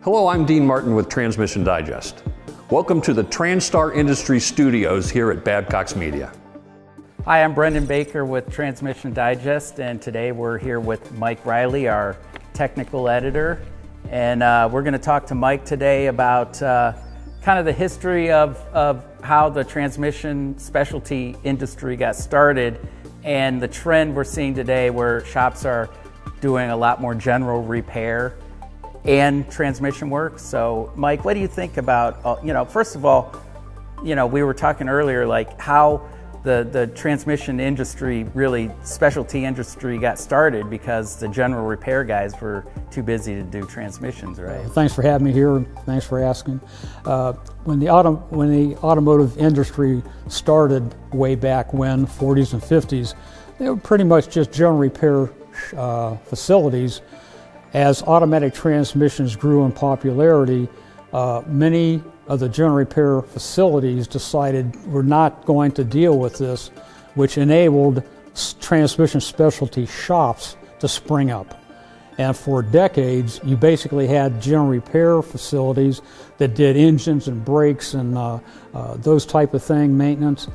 Hello, I'm Dean Martin with Transmission Digest. Welcome to the TranStar Industry Studios here at Babcock's Media. Hi, I'm Brendan Baker with Transmission Digest, and today we're here with Mike Riley, our technical editor. And we're going to talk to Mike today about kind of the history of how the transmission specialty industry got started and the trend we're seeing today where shops are doing a lot more general repair and transmission work. So Mike, what do you think about, first of all, we were talking earlier like how the transmission industry, really specialty industry, got started because the general repair guys were too busy to do transmissions, right? Thanks for having me here. Thanks for asking. When the automotive industry started way back when, 40s and 50s, they were pretty much just general repair facilities. As automatic transmissions grew in popularity, many of the general repair facilities decided we're not going to deal with this, which enabled transmission specialty shops to spring up. And for decades, you basically had general repair facilities that did engines and brakes and those type of thing, maintenance.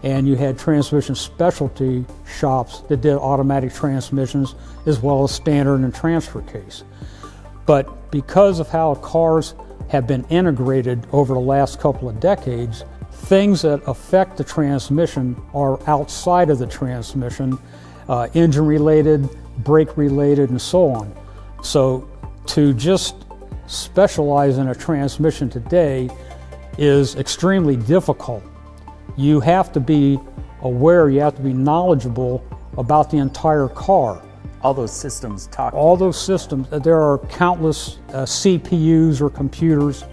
And you had transmission specialty shops that did automatic transmissions as well as standard and transfer case. But because of how cars have been integrated over the last couple of decades, things that affect the transmission are outside of the transmission, engine related, brake related, and so on. So to just specialize in a transmission today is extremely difficult. You have to be aware, you have to be knowledgeable about the entire car. All those systems talk. All those systems. There are countless CPUs or computers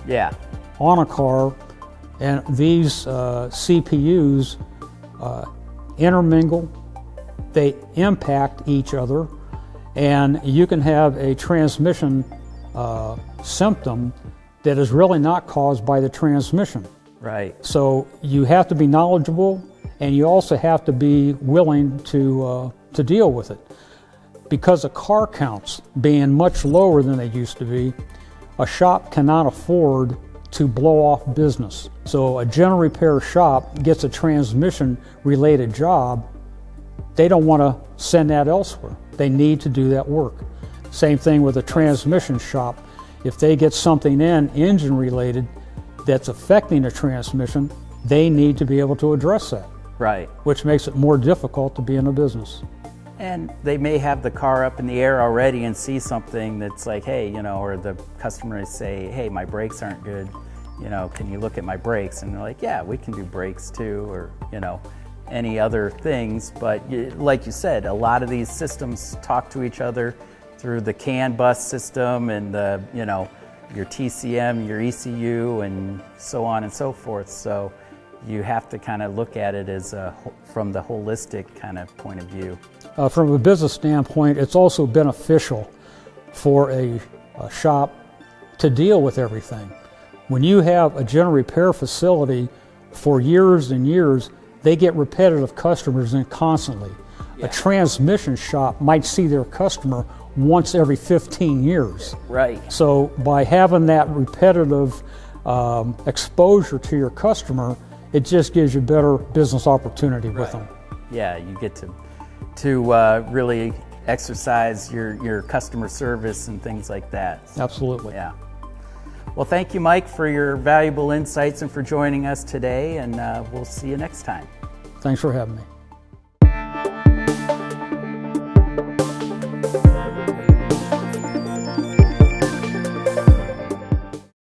on a car, and these CPUs intermingle, they impact each other, and you can have a transmission symptom that is really not caused by the transmission. Right. So you have to be knowledgeable, and you also have to be willing to deal with it. Because of car counts being much lower than they used to be, a shop cannot afford to blow off business. So a general repair shop gets a transmission related job, they don't want to send that elsewhere. They need to do that work. Same thing with a transmission shop. If they get something in engine related that's affecting a transmission, they need to be able to address that. Right. Which makes it more difficult to be in a business. And they may have the car up in the air already and see something that's like, hey, or the customer say, hey, my brakes aren't good, can you look at my brakes? And they're like, yeah, we can do brakes too, or, any other things. But like you said, a lot of these systems talk to each other through the CAN bus system and the, your TCM, your ECU, and so on and so forth. So you have to kind of look at it as from the holistic kind of point of view. From a business standpoint, it's also beneficial for a shop to deal with everything. When you have a general repair facility for years and years, they get repetitive customers in constantly. Yeah. A transmission shop might see their customer once every 15 years. Right. So by having that repetitive exposure to your customer, it just gives you better business opportunity with them. Yeah, you get to really exercise your customer service and things like that. So, absolutely. Yeah. Well, thank you, Mike, for your valuable insights and for joining us today, and we'll see you next time. Thanks for having me.